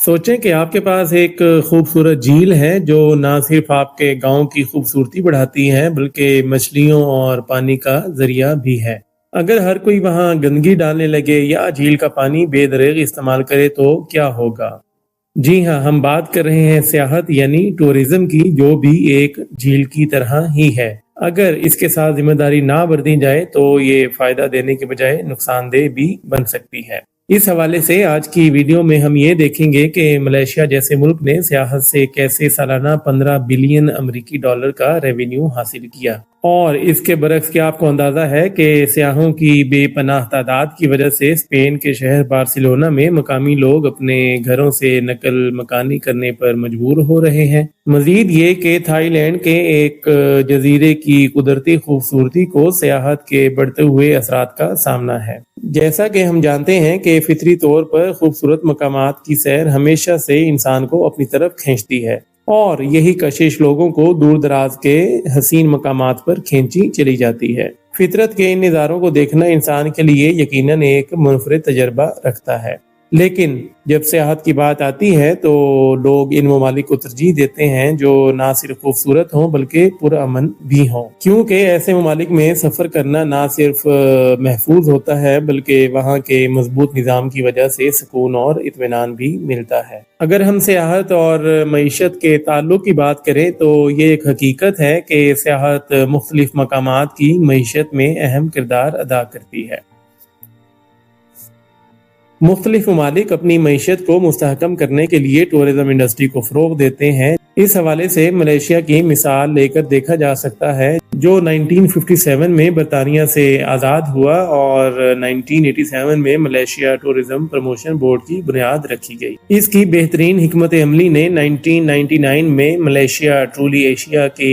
सोचें कि आपके पास एक खूबसूरत झील है जो ना सिर्फ आपके गांव की खूबसूरती बढ़ाती है बल्कि मछलियों और पानी का जरिया भी है। अगर हर कोई वहां गंदगी डालने लगे या झील का पानी बेदरेग इस्तेमाल करे तो क्या होगा? जी हाँ, हम बात कर रहे हैं सियाहत यानी टूरिज्म की, जो भी एक झील की तरह ही है। अगर इसके साथ जिम्मेदारी ना बरती जाए तो ये फायदा देने के बजाय नुकसानदेह भी बन सकती है। इस हवाले से आज की वीडियो में हम ये देखेंगे कि मलेशिया जैसे मुल्क ने सियाहत से कैसे सालाना 15 बिलियन अमेरिकी डॉलर का रेवेन्यू हासिल किया, और इसके बरक्स क्या आपको अंदाजा है कि सियाहों की बेपनाह तादाद की वजह से स्पेन के शहर बार्सिलोना में मकामी लोग अपने घरों से नकल मकानी करने पर मजबूर हो रहे हैं। मजीद ये कि थाईलैंड के एक जजीरे की कुदरती खूबसूरती को सियाहत के बढ़ते हुए असरात का सामना है। जैसा कि हम जानते हैं कि फितरी तौर पर खूबसूरत मकामात की सैर हमेशा से इंसान को अपनी तरफ खींचती है, और यही कशिश लोगों को दूर दराज के हसीन मकामात पर खींची चली जाती है। फितरत के इन नज़ारों को देखना इंसान के लिए यकीनन एक मुनफरिद तजर्बा रखता है, लेकिन जब सियाहत की बात आती है तो लोग इन ममालिक को तरजीह देते हैं जो ना सिर्फ खूबसूरत हों बल्कि पुरअमन भी हों, क्योंकि ऐसे ममालिक में सफ़र करना ना सिर्फ महफूज होता है बल्कि वहाँ के मजबूत निज़ाम की वजह से सुकून और इत्मीनान भी मिलता है। अगर हम सियाहत और मईशत के ताल्लुक की बात करें तो ये एक हकीकत है कि सियाहत मुख्तलिफ मकामात की मईशत में अहम किरदार अदा करती है। मुख्तलिफ ममालिक अपनी मईशत को मुस्तहकम करने के लिए टूरिज्म इंडस्ट्री को फ़रोग़ देते हैं। इस हवाले से मलेशिया की मिसाल लेकर देखा जा सकता है, जो 1957 में बरतानिया से आज़ाद हुआ और 1987 में मलेशिया टूरिज्म प्रमोशन बोर्ड की बुनियाद रखी गई। इसकी बेहतरीन हिकमत अमली ने 1999 में मलेशिया ट्रूली एशिया के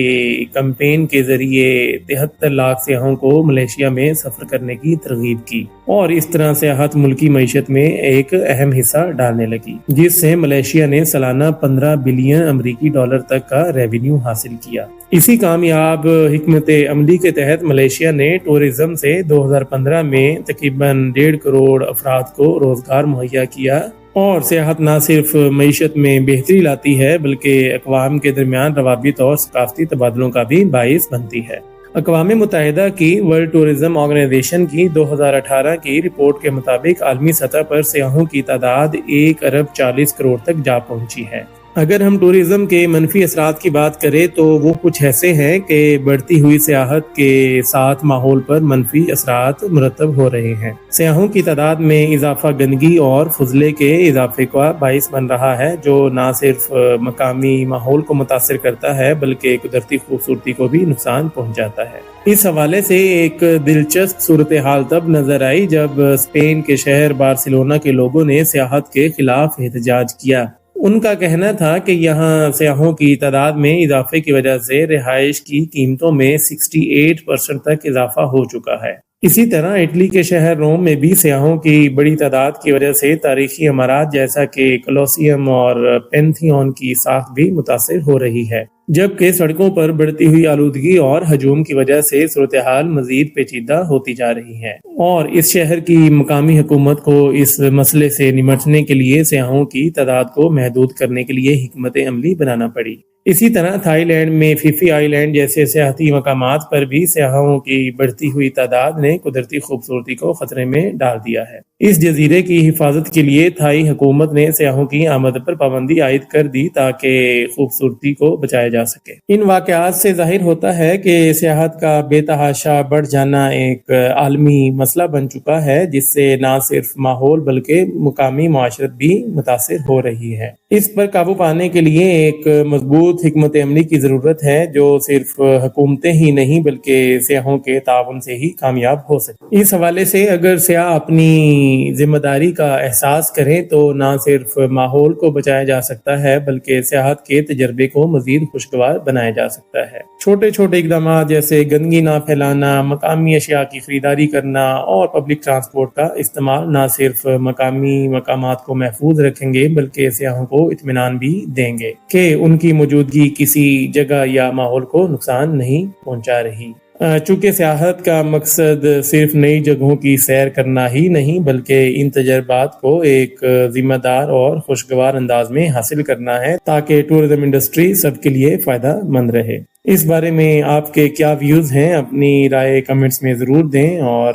कैंपेन के जरिए 73 लाख सियाहों को मलेशिया में सफ़र करने की तरगीब की, और इस तरह सियाहत मुल्की मईशत में एक अहम हिस्सा डालने लगी, जिससे मलेशिया ने सालाना 15 बिलियन अमेरिकी डॉलर तक का रेवेन्यू हासिल किया। इसी कामयाब हिकमत अमली के तहत मलेशिया ने टूरिज्म से 2015 में तकरीबन 1.5 करोड़ अफराद को रोजगार मुहैया किया, और सियाहत न सिर्फ मईशत में बेहतरी लाती है बल्कि अक़वाम के दरमियान रवाबित और सकाफती तबादलों का भी बाइस बनती है। अक़वाम मुत्तहिदा की वर्ल्ड टूरिज्म ऑर्गेनाइजेशन की 2018 की रिपोर्ट के मुताबिक आलमी सतह पर सियाहों की तादाद 1 अरब 40 करोड़ तक जा पहुंची है। अगर हम टूरिज्म के मनफी असरात की बात करें तो वो कुछ ऐसे हैं कि बढ़ती हुई सियाहत के साथ माहौल पर मनफी असरात मुरतब हो रहे हैं। सियाहों की तादाद में इजाफा गंदगी और फजले के इजाफे का बाइस बन रहा है, जो न सिर्फ मकामी माहौल को मुतासिर करता है बल्कि कुदरती खूबसूरती को भी नुकसान पहुंचाता है। इस हवाले से एक दिलचस्प सूरत हाल तब नजर आई जब स्पेन के शहर बार्सिलोना के लोगों ने सियाहत के खिलाफ एहतजाज किया। उनका कहना था कि यहाँ सियाहों की तादाद में इजाफे की वजह से रिहाइश की कीमतों में 68% तक इजाफा हो चुका है। इसी तरह इटली के शहर रोम में भी सियाहों की बड़ी तादाद की वजह से तारीखी इमारत जैसा कि कोलोसियम और पेंथियन की साख भी मुतासिर हो रही है, जबकि सड़कों पर बढ़ती हुई आलूदगी और हजूम की वजह से सूरत हाल मजीद पेचीदा होती जा रही है, और इस शहर की मकामी हुकूमत को इस मसले से निपटने के लिए सियाहों की तादाद को महदूद करने के लिए हिकमत अमली बनाना पड़ी। इसी तरह थाईलैंड में फिफी आइलैंड जैसे सियाहती मकामात पर भी सियाहों की बढ़ती हुई तादाद ने कुदरती खूबसूरती को खतरे में डाल दिया है। इस जजीरे की हिफाजत के लिए थाई हुकूमत ने सियाहों की आमद पर पाबंदी आयद कर दी ताकि खूबसूरती को बचाया जा सके। इन वाकयात से जाहिर होता है कि सियाहत का बेतहाशा बढ़ जाना एक आलमी मसला बन चुका है, जिससे न सिर्फ माहौल बल्कि मुकामी माशरत भी मुतासिर हो रही है। इस पर काबू पाने के लिए एक मजबूत हिकमत अमली की जरूरत है, जो सिर्फ हुकूमतें ही नहीं बल्कि सियाहों के ताउन से ही कामयाब हो सके। इस हवाले से अगर सियाह अपनी जिम्मेदारी का एहसास करें तो न सिर्फ माहौल को बचाया जा सकता है बल्कि सियाहत के तजर्बे को मजीद खुशगवार बनाया जा सकता है। छोटे छोटे इकदाम जैसे गंदगी ना फैलाना, मकामी अशिया की खरीदारी करना और पब्लिक ट्रांसपोर्ट का इस्तेमाल न सिर्फ मकामी मकामात को महफूज रखेंगे बल्कि सियाहों को इत्मीनान भी देंगे कि उनकी मौजूदगी किसी जगह या माहौल को नुकसान नहीं पहुंचा रही। چونکہ سیاحت کا مقصد صرف نئی جگہوں کی سیر کرنا ہی نہیں بلکہ ان تجربات کو ایک ذمہ دار اور خوشگوار انداز میں حاصل کرنا ہے تاکہ ٹورزم انڈسٹری سب کے لیے فائدہ مند رہے۔ اس بارے میں آپ کے کیا ویوز ہیں؟ اپنی رائے کمنٹس میں ضرور دیں اور